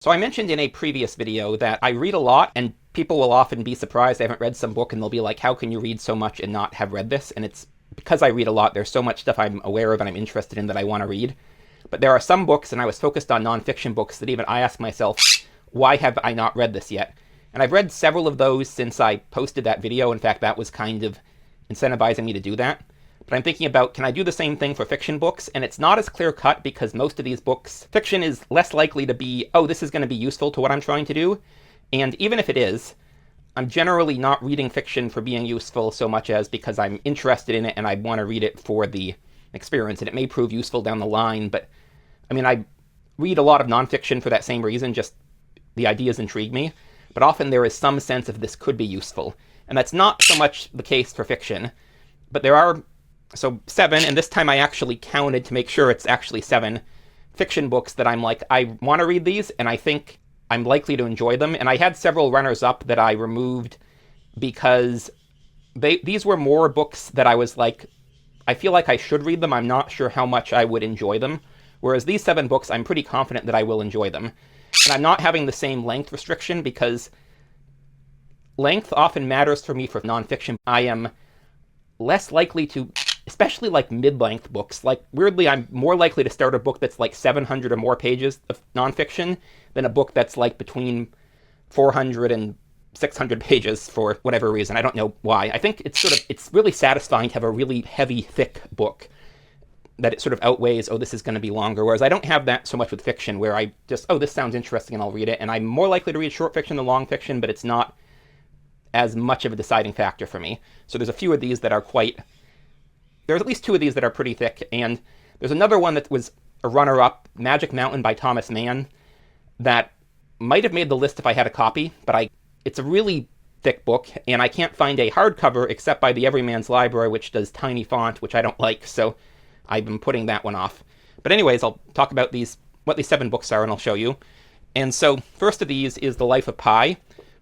So I mentioned in a previous video that I read a lot, and people will often be surprised I haven't read some book, and they'll be like, how can you read so much and not have read this? And it's because I read a lot, there's so much stuff I'm aware of and I'm interested in that I want to read. But there are some books, and I was focused on nonfiction books, that even I ask myself, why have I not read this yet? And I've read several of those since I posted that video. In fact, that was kind of incentivizing me to do that. But I'm thinking about, can I do the same thing for fiction books? And it's not as clear-cut because most of these books, fiction is less likely to be, oh, this is going to be useful to what I'm trying to do. And even if it is, I'm generally not reading fiction for being useful so much as because I'm interested in it and I want to read it for the experience. And it may prove useful down the line, but I mean, I read a lot of nonfiction for that same reason, just the ideas intrigue me. But often there is some sense of this could be useful. And that's not so much the case for fiction. But there are, so 7, and this time I actually counted to make sure it's actually 7 fiction books that I'm like, I want to read these, and I think I'm likely to enjoy them. And I had several runners-up that I removed because these were more books that I was like, I feel like I should read them. I'm not sure how much I would enjoy them. Whereas these 7 books, I'm pretty confident that I will enjoy them. And I'm not having the same length restriction because length often matters for me for nonfiction. I am less likely to, especially like mid-length books, like weirdly I'm more likely to start a book that's like 700 or more pages of nonfiction than a book that's like between 400 and 600 pages for whatever reason. I don't know why. I think it's really satisfying to have a really heavy, thick book that it sort of outweighs, oh, this is going to be longer. Whereas I don't have that so much with fiction, where I just, oh, this sounds interesting and I'll read it. And I'm more likely to read short fiction than long fiction, but it's not as much of a deciding factor for me. So there's a few of these that are there's at least 2 of these that are pretty thick. And there's another one that was a runner-up, Magic Mountain by Thomas Mann, that might have made the list if I had a copy, but it's a really thick book, and I can't find a hardcover except by the Everyman's Library, which does tiny font, which I don't like, so I've been putting that one off. But anyways, I'll talk about what these 7 books are, and I'll show you. And so, first of these is The Life of Pi,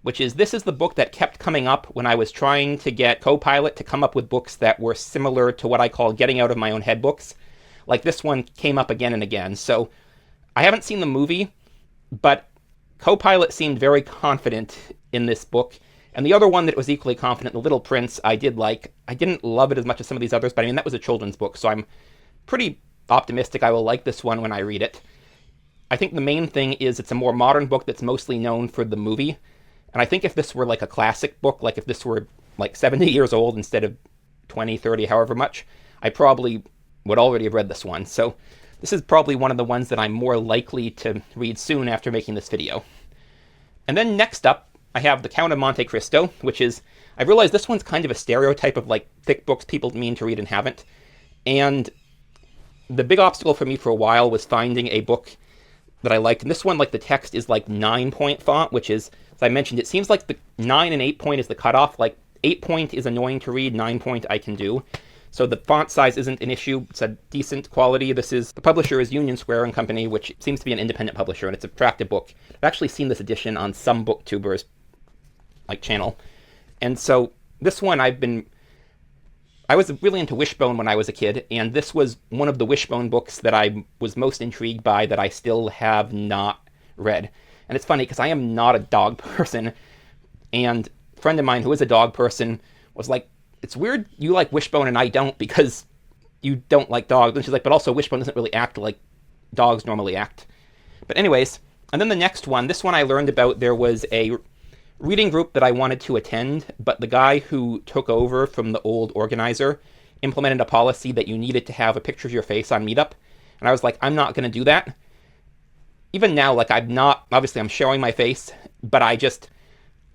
this is the book that kept coming up when I was trying to get Copilot to come up with books that were similar to what I call getting out of my own head books. Like this one came up again and again. So, I haven't seen the movie, but Copilot seemed very confident in this book. And the other one that was equally confident, The Little Prince, I did like. I didn't love it as much as some of these others, but I mean, that was a children's book, so I'm pretty optimistic I will like this one when I read it. I think the main thing is it's a more modern book that's mostly known for the movie. And I think if this were like a classic book, like if this were like 70 years old instead of 20, 30, however much, I probably would already have read this one. So this is probably one of the ones that I'm more likely to read soon after making this video. And then next up, I have The Count of Monte Cristo, I realize this one's kind of a stereotype of like thick books people mean to read and haven't. And the big obstacle for me for a while was finding a book that I liked. And this one, like the text is like 9-point font, which is, as I mentioned, it seems like the 9 and 8-point is the cutoff. Like 8-point is annoying to read, 9-point I can do. So the font size isn't an issue. It's a decent quality. The publisher is Union Square and Company, which seems to be an independent publisher, and it's an attractive book. I've actually seen this edition on some booktubers channel. And so this one I was really into Wishbone when I was a kid, and this was one of the Wishbone books that I was most intrigued by that I still have not read. And it's funny because I am not a dog person, and a friend of mine who is a dog person was like, it's weird you like Wishbone and I don't because you don't like dogs. And she's like, but also Wishbone doesn't really act like dogs normally act. But anyways, and then the next one, this one I learned about, there was a reading group that I wanted to attend, but the guy who took over from the old organizer implemented a policy that you needed to have a picture of your face on Meetup. And I was like, I'm not going to do that. Even now, like obviously I'm showing my face, but I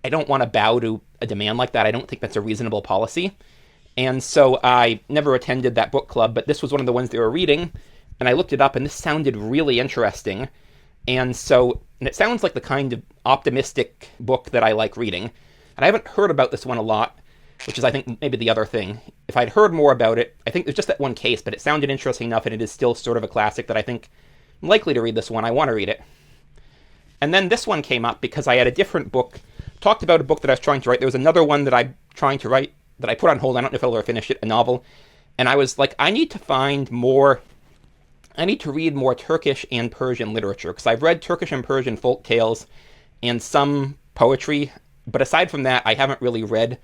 don't want to bow to a demand like that. I don't think that's a reasonable policy. And so I never attended that book club, but this was one of the ones they were reading, and I looked it up, and this sounded really interesting. And it sounds like the kind of optimistic book that I like reading. And I haven't heard about this one a lot, which is, I think, maybe the other thing. If I'd heard more about it, I think there's just that one case, but it sounded interesting enough, and it is still sort of a classic that I think I'm likely to read this one. I want to read it. And then this one came up because I had a different book, talked about a book that I was trying to write. There was another one that I'm trying to write that I put on hold. I don't know if I'll ever finish it, a novel. And I was like, I need to find more I need to read more Turkish and Persian literature, because I've read Turkish and Persian folk tales and some poetry, but aside from that, I haven't really read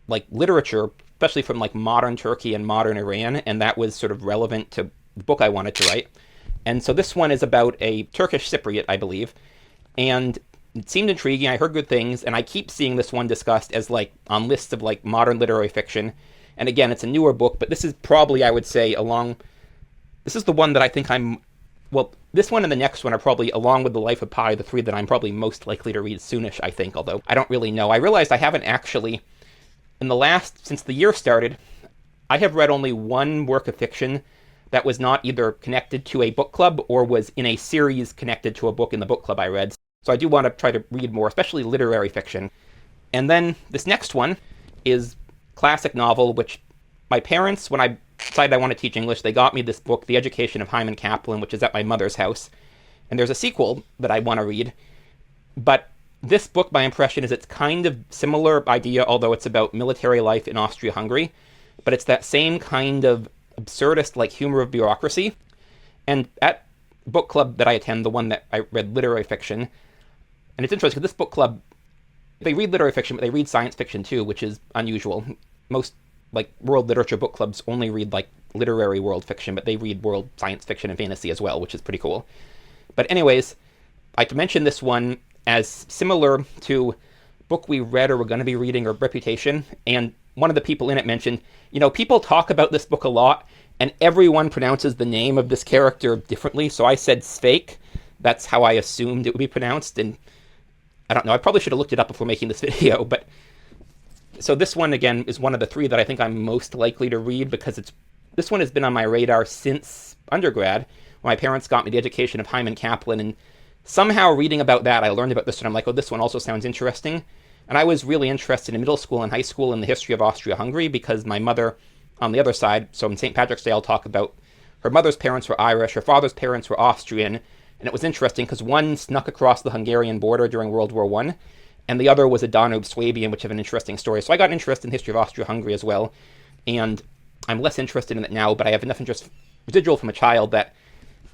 like literature, especially from like modern Turkey and modern Iran, and that was sort of relevant to the book I wanted to write. And so this one is about a Turkish Cypriot, I believe, and it seemed intriguing. I heard good things, and I keep seeing this one discussed as like on lists of like modern literary fiction. And again, it's a newer book, but this is probably, I would say, this is the one that I think this one and the next one are probably, along with The Life of Pi, the three that I'm probably most likely to read soonish, I think, although I don't really know. I realized I haven't actually, since the year started, I have read only one work of fiction that was not either connected to a book club or was in a series connected to a book in the book club I read. So I do want to try to read more, especially literary fiction. And then this next one is classic novel, which my parents, when I decided I want to teach English, they got me this book, The Education of Hyman Kaplan, which is at my mother's house. And there's a sequel that I want to read. But this book, my impression is it's kind of similar idea, although it's about military life in Austria-Hungary. But it's that same kind of absurdist, like, humor of bureaucracy. And at book club that I attend, the one that I read literary fiction, and it's interesting because this book club, they read literary fiction, but they read science fiction too, which is unusual. Most like world literature book clubs only read like literary world fiction, but they read world science fiction and fantasy as well, which is pretty cool. But anyways, I mentioned this one as similar to a book we read or we're going to be reading, or Reputation, and one of the people in it mentioned, people talk about this book a lot, and everyone pronounces the name of this character differently, so I said Švejk. That's how I assumed it would be pronounced, and I don't know, I probably should have looked it up before making this video, but so this one, again, is one of the three that I think I'm most likely to read, because this one has been on my radar since undergrad, when my parents got me The Education of Hyman Kaplan, and somehow reading about that, I learned about this one. I'm like, oh, this one also sounds interesting. And I was really interested in middle school and high school in the history of Austria-Hungary, because my mother, on the other side, so in St. Patrick's Day, I'll talk about her mother's parents were Irish, her father's parents were Austrian, and it was interesting because one snuck across the Hungarian border during World War I, and the other was a Danube Swabian, which have an interesting story. So I got interested in the history of Austria-Hungary as well, and I'm less interested in it now, but I have enough interest, residual from a child, that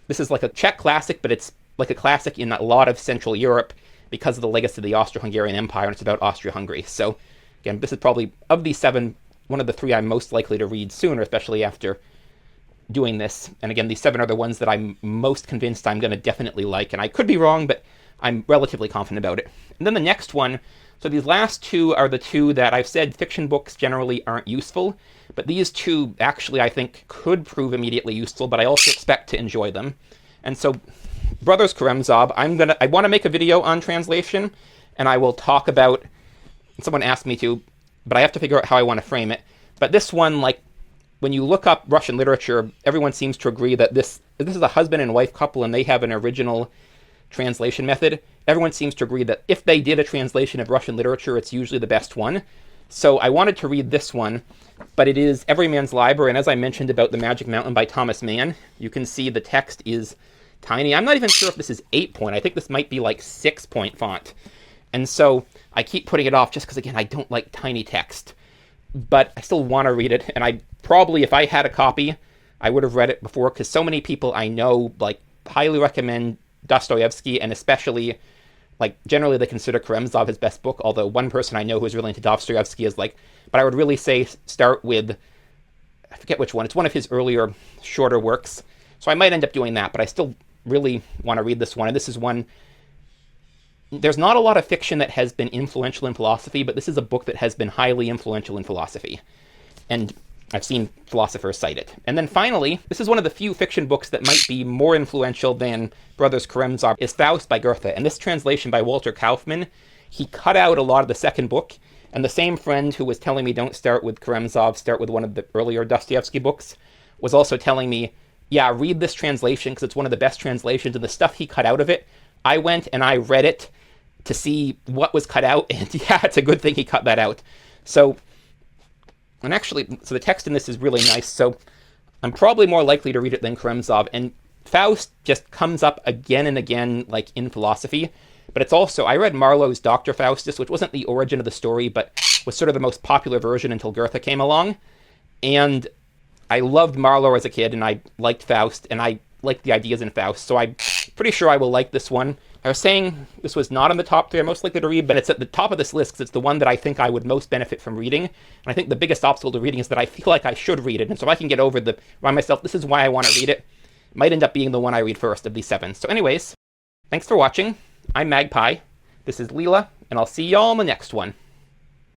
this is like a Czech classic, but it's like a classic in a lot of Central Europe because of the legacy of the Austro-Hungarian Empire, and it's about Austria-Hungary. So again, this is probably, of these seven, one of the three I'm most likely to read sooner, especially after doing this. And again, these seven are the ones that I'm most convinced I'm going to definitely like, and I could be wrong, but I'm relatively confident about it. And then the next one, so these last two are the two that I've said fiction books generally aren't useful, but these two actually I think could prove immediately useful, but I also expect to enjoy them. And so Brothers Karamazov, I want to make a video on translation, and I will talk about, someone asked me to, but I have to figure out how I want to frame it. But this one, like, when you look up Russian literature, everyone seems to agree that this is a husband and wife couple, and they have an original translation method. Everyone seems to agree that if they did a translation of Russian literature, it's usually the best one. So I wanted to read this one, but it is Every Man's Library, and as I mentioned about The Magic Mountain by Thomas Mann, you can see the text is tiny. I'm not even sure if this is 8-point. I think this might be like 6-point font. And so I keep putting it off just because, again, I don't like tiny text. But I still want to read it, and I probably, if I had a copy, I would have read it before, because so many people I know, like, highly recommend Dostoyevsky, and especially, like, generally they consider Karamazov his best book, although one person I know who's really into Dostoyevsky is like, but I would really say start with, I forget which one, it's one of his earlier, shorter works, so I might end up doing that, but I still really want to read this one, and this is one, there's not a lot of fiction that has been influential in philosophy, but this is a book that has been highly influential in philosophy, and I've seen philosophers cite it. And then finally, this is one of the few fiction books that might be more influential than Brothers Karamazov, is Faust by Goethe. And this translation by Walter Kaufmann, he cut out a lot of the second book, and the same friend who was telling me don't start with Karamazov, start with one of the earlier Dostoyevsky books, was also telling me, yeah, read this translation because it's one of the best translations, and the stuff he cut out of it, I went and I read it to see what was cut out, and yeah, it's a good thing he cut that out. So, and actually, so the text in this is really nice, so I'm probably more likely to read it than Karamazov, and Faust just comes up again and again, like, in philosophy, but it's also, I read Marlowe's Dr. Faustus, which wasn't the origin of the story, but was sort of the most popular version until Goethe came along, and I loved Marlowe as a kid, and I liked Faust, and I like the ideas in Faust, so I'm pretty sure I will like this one. I was saying this was not on the top 3 I'm most likely to read, but it's at the top of this list because it's the one that I think I would most benefit from reading. And I think the biggest obstacle to reading is that I feel like I should read it, and so if I can get over the remind myself this is why I want to read it, it might end up being the one I read first of these 7. So anyways, thanks for watching. I'm Magpie. This is Leela, and I'll see y'all in the next one.